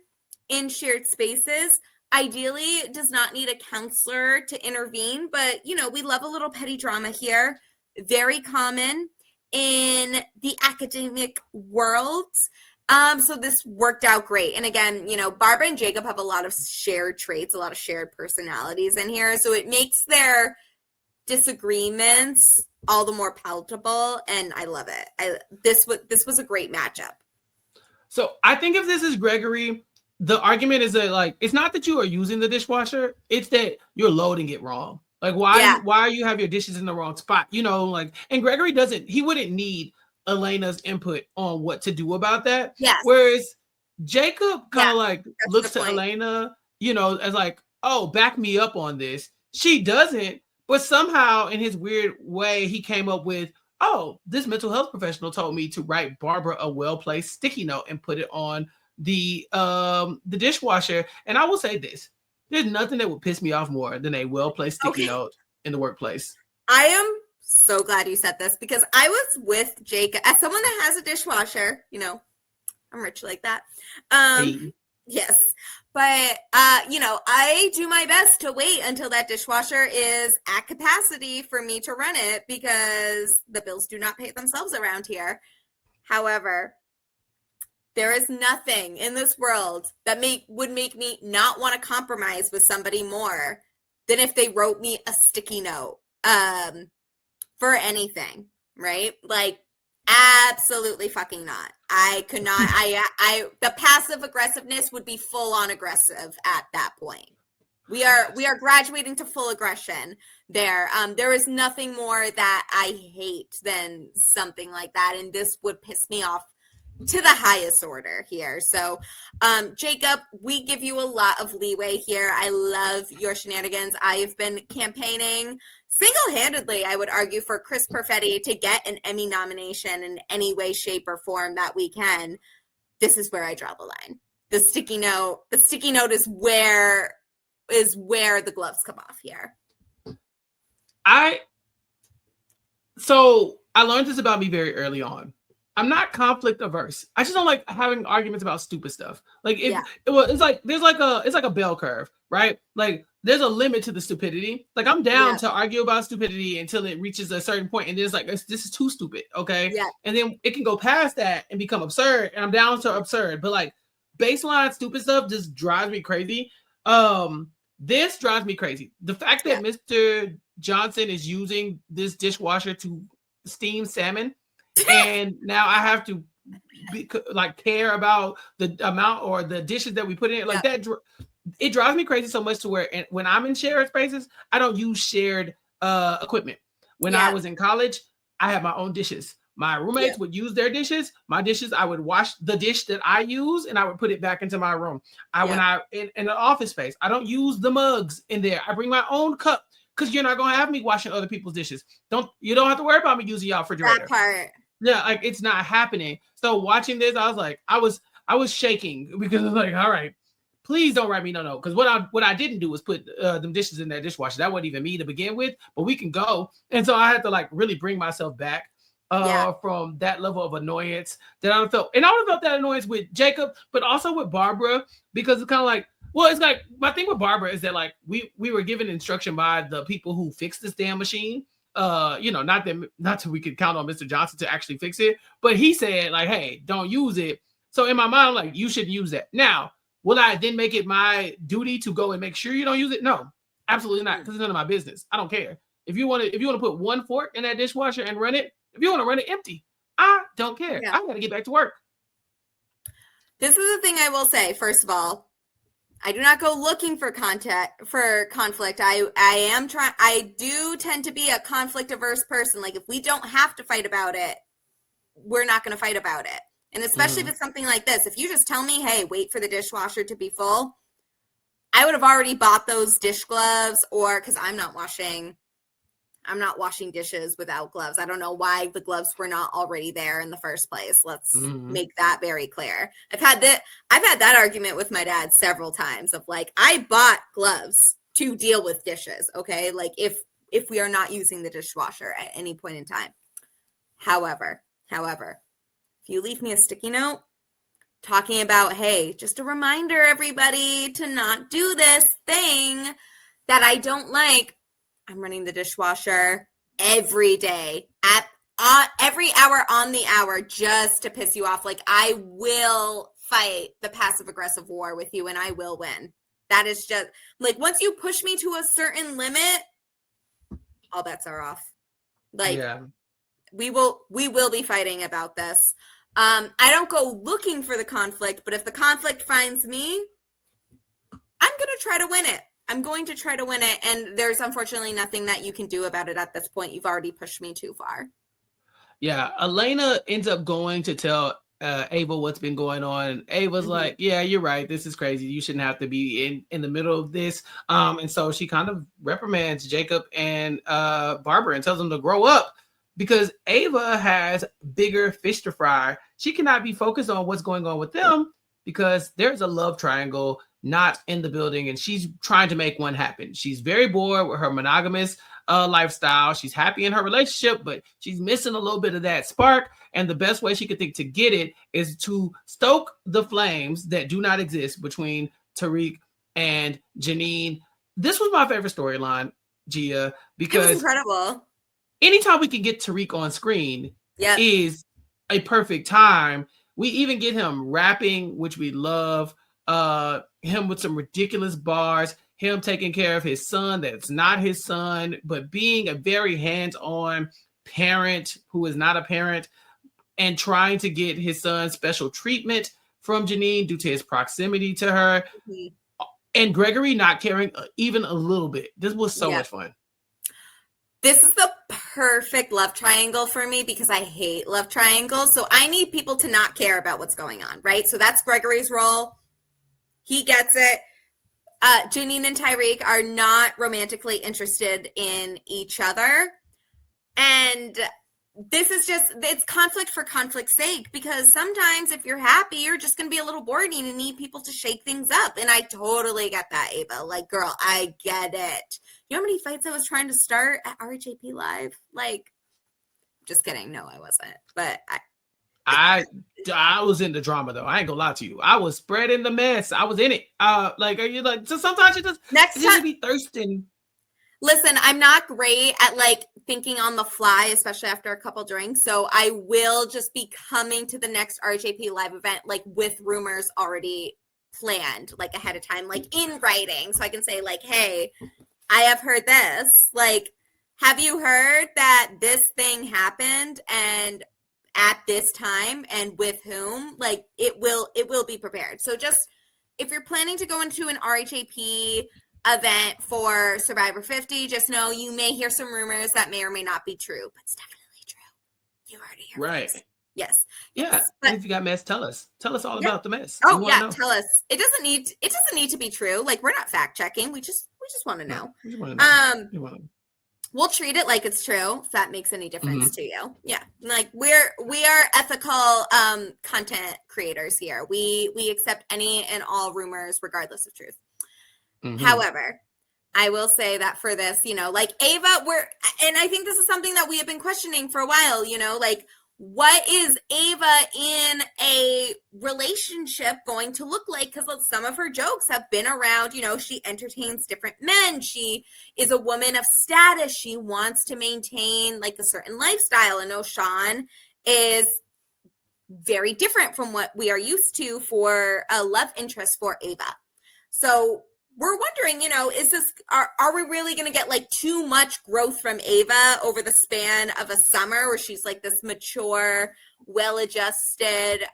in shared spaces. Ideally, it does not need a counselor to intervene, but we love a little petty drama here. Very common in the academic world. So this worked out great. And again, Barbara and Jacob have a lot of shared traits, a lot of shared personalities in here. So it makes their disagreements all the more palatable. And I love it. This was a great matchup. So I think if this is Gregory, the argument is that like, it's not that you are using the dishwasher. It's that you're loading it wrong. Like why you have your dishes in the wrong spot, and Gregory he wouldn't need Elena's input on what to do about that. Yes. Whereas Jacob kind of like looks to Elena, as like, oh, back me up on this. She doesn't, but somehow in his weird way, he came up with, oh, this mental health professional told me to write Barbara a well-placed sticky note and put it on the dishwasher. And I will say this, there's nothing that would piss me off more than a well-placed sticky note in the workplace. I am so glad you said this because I was with Jacob as someone that has a dishwasher. I'm rich like that. Yes, but I do my best to wait until that dishwasher is at capacity for me to run it because the bills do not pay themselves around here. However, There is nothing in this world that would make me not want to compromise with somebody more than if they wrote me a sticky note for anything, right? Like, absolutely fucking not. I could not. The passive aggressiveness would be full on aggressive at that point. We are graduating to full aggression there. There is nothing more that I hate than something like that, and this would piss me off to the highest order here. So, Jacob, we give you a lot of leeway here. I love your shenanigans. I've been campaigning single-handedly, I would argue, for Chris Perfetti to get an Emmy nomination in any way, shape, or form that we can. This is where I draw the line. The sticky note is where the gloves come off here. So I learned this about me very early on. I'm not conflict averse. I just don't like having arguments about stupid stuff. Like it's like there's a bell curve, right? Like there's a limit to the stupidity. Like I'm down to argue about stupidity until it reaches a certain point, and there's like this is too stupid, okay? Yeah. And then it can go past that and become absurd, and I'm down to absurd. But like baseline stupid stuff just drives me crazy. This drives me crazy. The fact that Mr. Johnson is using this dishwasher to steam salmon. And now I have to care about the amount or the dishes that we put in it. Like that, it drives me crazy so much to where when I'm in shared spaces, I don't use shared equipment. When I was in college, I had my own dishes. My roommates would use their dishes. My dishes, I would wash the dish that I use and I would put it back into my room. When I in an office space, I don't use the mugs in there. I bring my own cup because you're not gonna have me washing other people's dishes. You don't have to worry about me using y'all refrigerator. That part. Yeah, like it's not happening. So watching this, I was like, I was shaking because I was like, all right, please don't write me no note. Because what I didn't do was put them dishes in that dishwasher. That wasn't even me to begin with, but we can go. And so I had to like really bring myself back from that level of annoyance that I felt. And I would have felt that annoyance with Jacob, but also with Barbara, because it's kind of like, well, it's like my thing with Barbara is that like we were given instruction by the people who fixed this damn machine. Not that we could count on Mr. Johnson to actually fix it, but he said like, hey, don't use it. So in my mind, I'm like, you shouldn't use that. Now, will I then make it my duty to go and make sure you don't use it? No, absolutely not, because it's none of my business. I don't care. If you want to put one fork in that dishwasher and run it, if you want to run it empty, I don't care. I got to get back to work. This is the thing I will say. First of all, I do not go looking for conflict. I do tend to be a conflict averse person. Like if we don't have to fight about it, we're not going to fight about it. And especially if it's something like this, if you just tell me, hey, wait for the dishwasher to be full, I would have already bought those dish gloves, or because I'm not washing dishes without gloves. I don't know why the gloves were not already there in the first place. Let's make that very clear. I've had that argument with my dad several times of like, I bought gloves to deal with dishes. Okay. Like if we are not using the dishwasher at any point in time. However, if you leave me a sticky note talking about, hey, just a reminder, everybody, to not do this thing that I don't like, I'm running the dishwasher every day at every hour on the hour just to piss you off. Like I will fight the passive aggressive war with you and I will win. That is just like, once you push me to a certain limit, all bets are off. Like we will be fighting about this. I don't go looking for the conflict, but if the conflict finds me, I'm going to try to win it. I'm going to try to win it, and there's unfortunately nothing that you can do about it at this point. You've already pushed me too far. Yeah, Elena ends up going to tell Ava what's been going on. Ava's like, yeah, you're right. This is crazy. You shouldn't have to be in the middle of this. And so she kind of reprimands Jacob and Barbara and tells them to grow up because Ava has bigger fish to fry. She cannot be focused on what's going on with them because there's a love triangle not in the building, and she's trying to make one happen. She's very bored with her monogamous lifestyle. She's happy in her relationship, but she's missing a little bit of that spark. And the best way she could think to get it is to stoke the flames that do not exist between Tariq and Janine. This was my favorite storyline, Gia, because it was incredible. Anytime we can get Tariq on screen is a perfect time We even get him rapping, which we love. Him with some ridiculous bars. Him taking care of his son that's not his son, but being a very hands-on parent who is not a parent, and trying to get his son special treatment from Janine due to his proximity to her. Mm-hmm. And Gregory not caring even a little bit. This was so much fun. This is the perfect love triangle for me because I hate love triangles. So I need people to not care about what's going on, right? So that's Gregory's role. He gets it. Janine and Tyreek are not romantically interested in each other. And this is just, it's conflict for conflict's sake, because sometimes if you're happy, you're just going to be a little bored and you need people to shake things up. And I totally get that, Ava. Like, girl, I get it. You know how many fights I was trying to start at RHAP Live? Like, just kidding. No, I wasn't. But I was in the drama, though. I ain't gonna lie to you. I was spreading the mess. I was in it. Like, are you like, so sometimes you just next time be thirsting. Listen, I'm not great at like thinking on the fly, especially after a couple drinks. So I will just be coming to the next RHAP Live event like with rumors already planned, like ahead of time, like in writing. So I can say like, hey, I have heard this. Like, have you heard that this thing happened and at this time and with whom? Like it will be prepared. So just if you're planning to go into an RHAP event for Survivor 50, just know you may hear some rumors that may or may not be true, but it's definitely true. You already heard right. This. Yes. Yeah. Yes. But if you got mess, tell us all about the mess. Oh yeah, tell us. It doesn't need to be true. Like we're not fact checking. We just want to know. We just want to know. We'll treat it like it's true, if that makes any difference to you. Yeah. Like we are ethical content creators here. We accept any and all rumors regardless of truth. Mm-hmm. However, I will say that for this, like Ava, and I think this is something that we have been questioning for a while, like what is Ava in a relationship going to look like? Because some of her jokes have been around, she entertains different men. She is a woman of status. She wants to maintain like a certain lifestyle. I know Sean is very different from what we are used to for a love interest for Ava. So we're wondering, is this, are we really going to get like too much growth from Ava over the span of a summer where she's like this mature, well-adjusted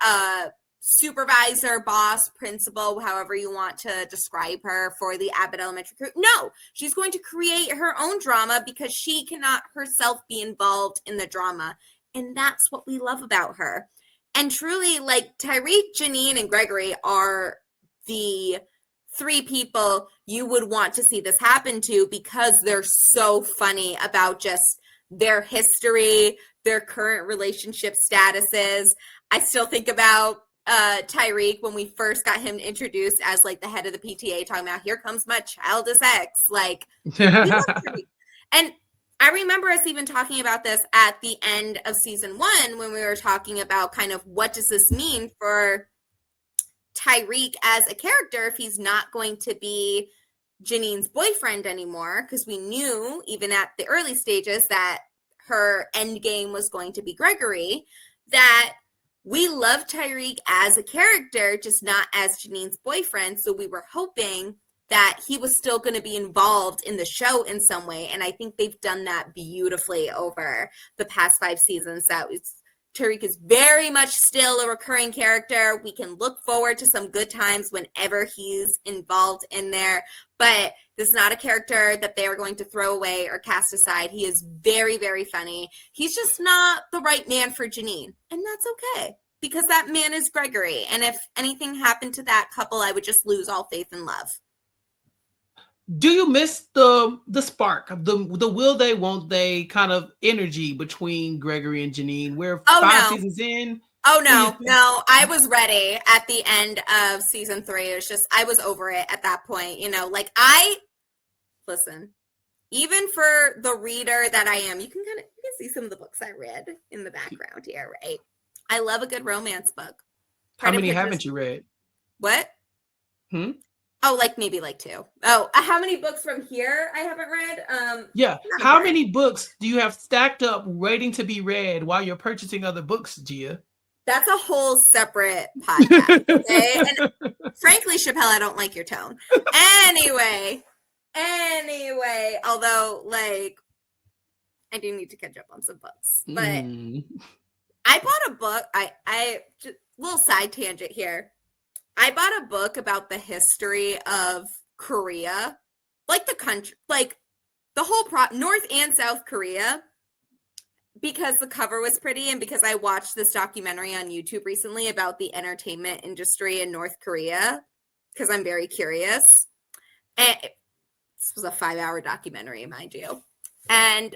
supervisor, boss, principal, however you want to describe her for the Abbott Elementary crew? No, she's going to create her own drama because she cannot herself be involved in the drama. And that's what we love about her. And truly, like Tyreek, Janine, and Gregory are the three people you would want to see this happen to because they're so funny about just their history, their current relationship statuses. I still think about Tyreek when we first got him introduced as like the head of the PTA, talking about here comes my childish ex. Like, and I remember us even talking about this at the end of season 1 when we were talking about kind of what does this mean for Tyreek as a character if he's not going to be Janine's boyfriend anymore, because we knew even at the early stages that her end game was going to be Gregory, that we love Tyreek as a character, just not as Janine's boyfriend. So we were hoping that he was still going to be involved in the show in some way. And I think they've done that beautifully over the past 5 seasons. Tyreek is very much still a recurring character. We can look forward to some good times whenever he's involved in there. But this is not a character that they are going to throw away or cast aside. He is very, very funny. He's just not the right man for Janine. And that's okay, because that man is Gregory. And if anything happened to that couple, I would just lose all faith and love. Do you miss the spark, the will they, won't they kind of energy between Gregory and Janine? We're 5 seasons in. Oh, no. I was ready at the end of season 3. It was just, I was over it at that point. Listen, even for the reader that I am, you can see some of the books I read in the background here, right? I love a good romance book. How many haven't you read? What? Oh, maybe 2. Oh, how many books from here I haven't read? Yeah. How many books do you have stacked up waiting to be read while you're purchasing other books, Gia? That's a whole separate podcast, okay? And frankly, Chappell, I don't like your tone. Anyway, although, like, I do need to catch up on some books. But I bought a book. I just little side tangent here. I bought a book about the history of Korea, like the country, like the whole North and South Korea, because the cover was pretty and because I watched this documentary on YouTube recently about the entertainment industry in North Korea, because I'm very curious. And this was a 5-hour documentary, mind you. And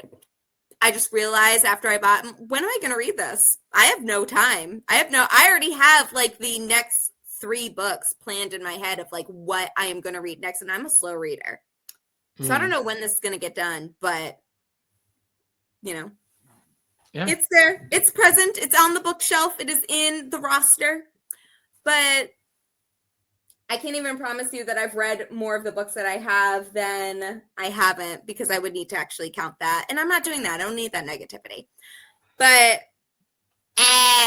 I just realized after I bought, when am I going to read this? I have no time. I already have like the next 3 books planned in my head of like what I am going to read next. And I'm a slow reader. So I don't know when this is going to get done, but you know. Yeah. It's there. It's present. It's on the bookshelf. It is in the roster. But I can't even promise you that I've read more of the books that I have than I haven't, because I would need to actually count that. And I'm not doing that. I don't need that negativity. But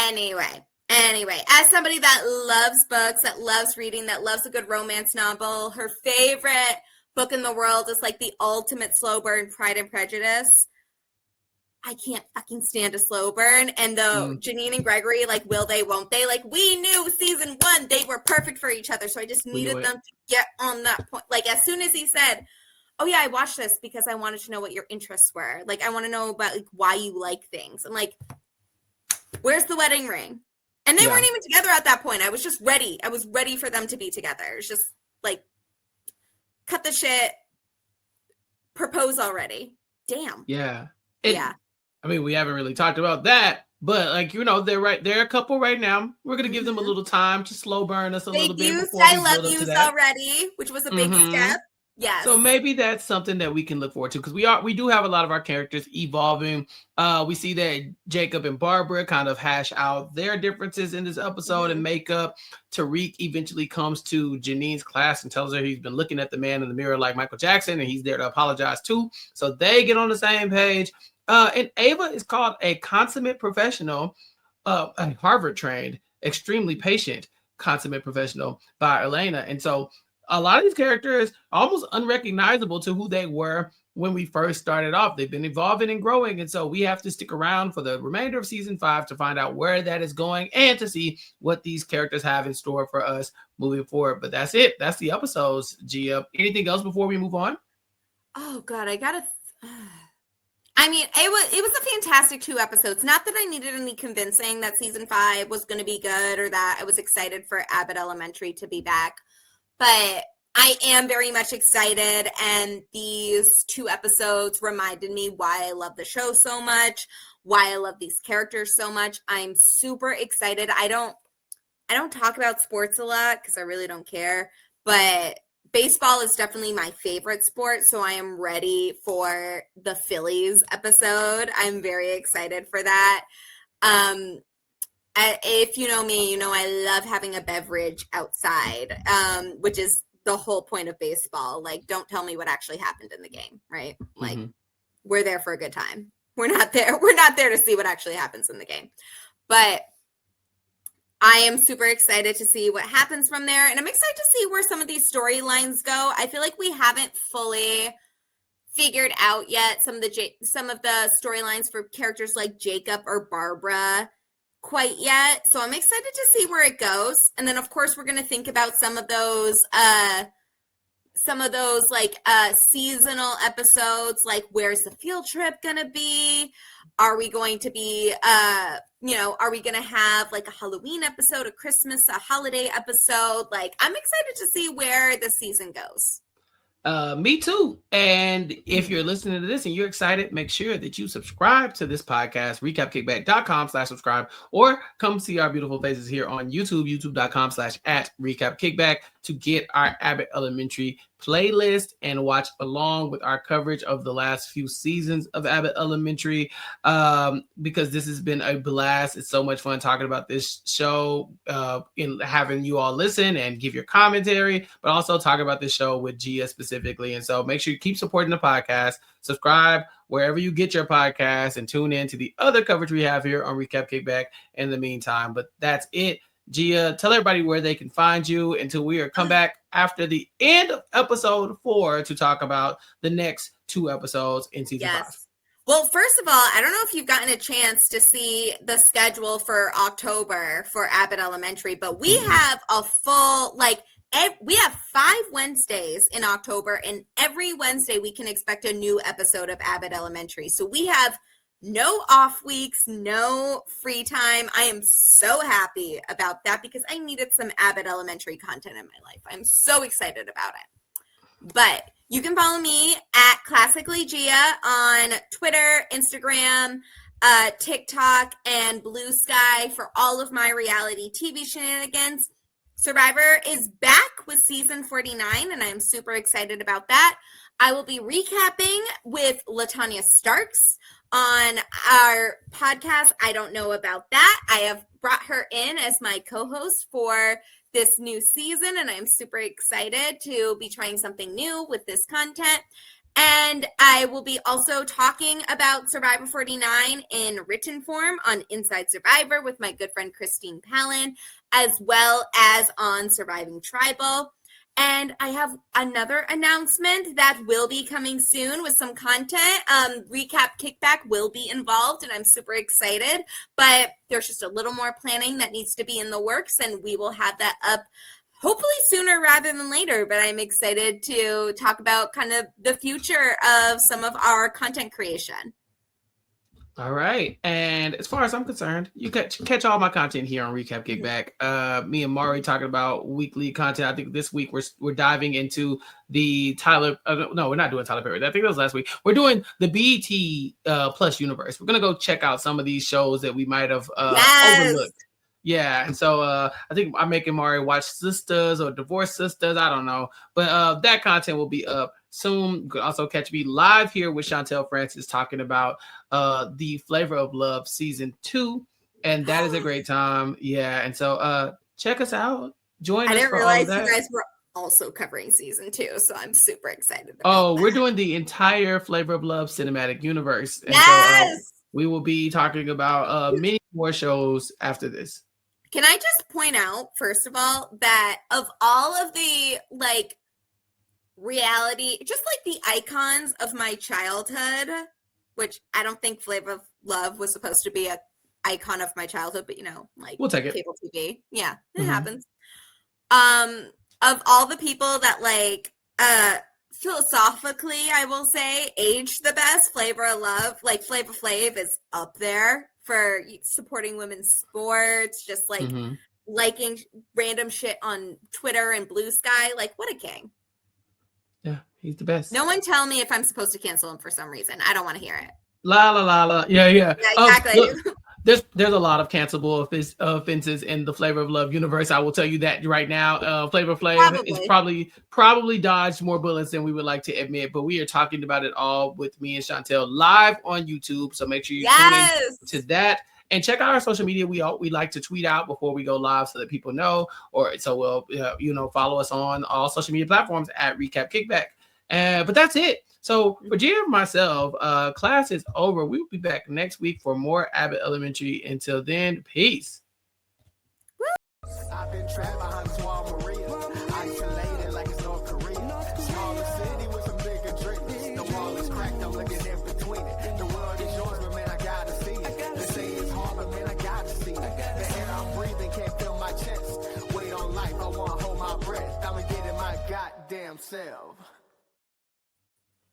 anyway, as somebody that loves books, that loves reading, that loves a good romance novel, her favorite book in the world is like the ultimate slow burn, Pride and Prejudice. I can't fucking stand a slow burn. And the Janine and Gregory, like, will they, won't they? Like, we knew season 1, they were perfect for each other. So I just needed them to get on that point. Like, as soon as he said, oh yeah, I watched this because I wanted to know what your interests were. Like, I want to know about like why you like things. I'm like, where's the wedding ring? And they weren't even together at that point. I was just ready. I was ready for them to be together. It's just like, cut the shit. Propose already. Damn. Yeah. I mean, we haven't really talked about that, but like, you know, they're a couple right now. We're going to give them a little time to slow burn us a little bit. I love yous already, which was a big step. Yes. So maybe that's something that we can look forward to, because we do have a lot of our characters evolving. We see that Jacob and Barbara kind of hash out their differences in this episode and make up. Tariq eventually comes to Janine's class and tells her he's been looking at the man in the mirror like Michael Jackson, and he's there to apologize too. So they get on the same page. And Ava is called a consummate professional, a Harvard-trained, extremely patient consummate professional by Elena. And so a lot of these characters are almost unrecognizable to who they were when we first started off. They've been evolving and growing. And so we have to stick around for the remainder of season 5 to find out where that is going and to see what these characters have in store for us moving forward. But that's it. That's the episodes, Gia. Anything else before we move on? Oh, God, I mean, it was a fantastic 2 episodes. Not that I needed any convincing that season 5 was going to be good or that I was excited for Abbott Elementary to be back. But I am very much excited. And these 2 episodes reminded me why I love the show so much, why I love these characters so much. I'm super excited. I don't talk about sports a lot because I really don't care. But baseball is definitely my favorite sport, so I am ready for the Phillies episode. I'm very excited for that. If you know me, you know I love having a beverage outside, which is the whole point of baseball. Like, don't tell me what actually happened in the game, right? Like, we're there for a good time. We're not there to see what actually happens in the game. But I am super excited to see what happens from there. And I'm excited to see where some of these storylines go. I feel like we haven't fully figured out yet some of the storylines for characters like Jacob or Barbara quite yet. So I'm excited to see where it goes. And then, of course, we're going to think about some of those like seasonal episodes, like where's the field trip going to be? Are we going to be, are we going to have like a Halloween episode, a Christmas, a holiday episode? Like, I'm excited to see where the season goes. Me too. And if you're listening to this and you're excited, make sure that you subscribe to this podcast, recapkickback.com/subscribe, or come see our beautiful faces here on YouTube, youtube.com/@recapkickback. to get our Abbott Elementary playlist and watch along with our coverage of the last few seasons of Abbott Elementary, because this has been a blast. It's so much fun talking about this show, and having you all listen and give your commentary, but also talk about this show with Gia specifically. And so make sure you keep supporting the podcast, subscribe wherever you get your podcast, and tune in to the other coverage we have here on Recap Kickback in the meantime. But that's it. Gia, tell everybody where they can find you until we are come back after the end of episode 4 to talk about the next 2 episodes in season 5. Well, first of all, I don't know if you've gotten a chance to see the schedule for October for Abbott Elementary, but we have a full, we have 5 Wednesdays in October, and every Wednesday we can expect a new episode of Abbott Elementary. So we have no off weeks, no free time. I am so happy about that because I needed some Abbott Elementary content in my life. I'm so excited about it. But you can follow me at Classically Gia on Twitter, Instagram, TikTok, and Blue Sky for all of my reality TV shenanigans. Survivor is back with season 49, and I'm super excited about that. I will be recapping with LaTanya Starks on our podcast. I don't know about that. I have brought her in as my co-host for this new season, and I'm super excited to be trying something new with this content. And I will be also talking about Survivor 49 in written form on Inside Survivor with my good friend Christine Palin, as well as on Surviving Tribal. And I have another announcement that will be coming soon with some content. Recap Kickback will be involved, and I'm super excited. But there's just a little more planning that needs to be in the works, and we will have that up hopefully sooner rather than later. But I'm excited to talk about kind of the future of some of our content creation. All right. And as far as I'm concerned, you catch all my content here on Recap Kickback. Me and Mari talking about weekly content. I think this week we're diving into the Tyler. No, we're not doing Tyler Perry. I think that was last week. We're doing the BET Plus universe. We're going to go check out some of these shows that we might have overlooked. Yeah. And so I think I'm making Mari watch Sisters or Divorced Sisters. I don't know. But that content will be up soon. You can also catch me live here with Chantel Francis talking about the Flavor of Love season 2, and that is a great time. Yeah, and so check us out. Join us. I didn't realize you guys were also covering season 2, so I'm super excited about that. We're doing the entire Flavor of Love cinematic universe. And so we will be talking about many more shows after this. Can I just point out, first of all, that of all of the reality, just the icons of my childhood, which I don't think Flavor of Love was supposed to be a icon of my childhood, but we'll take it. Cable TV. Yeah, it happens. Of all the people that philosophically, I will say, aged the best, Flavor of Love, Flavor Flav is up there for supporting women's sports, just liking random shit on Twitter and Blue Sky. What a king. Yeah, he's the best. No one tell me if I'm supposed to cancel him for some reason. I don't want to hear it. La la la la. Yeah. Yeah, exactly. Look, there's a lot of cancelable offenses in the Flavor of Love universe. I will tell you that right now. Flavor Flav is probably dodged more bullets than we would like to admit, but we are talking about it all with me and Chantel live on YouTube. So make sure you tune in to that. And check out our social media. We like to tweet out before we go live so that people know. We'll follow us on all social media platforms at Recap Kickback. But that's it. So for Gia and myself, class is over. We will be back next week for more Abbott Elementary. Until then, peace. I've been trapped behind Suave Maria, isolated like it's North Korea. Smaller city with some bigger dreams. The wall is cracked, I'm looking in between it. The world is yours, but man, I gotta see it. They say it's hard, but man, I gotta see it. The air I'm breathing can't feel my chest. Wait on life, I wanna hold my breath. I'ma get in my goddamn self.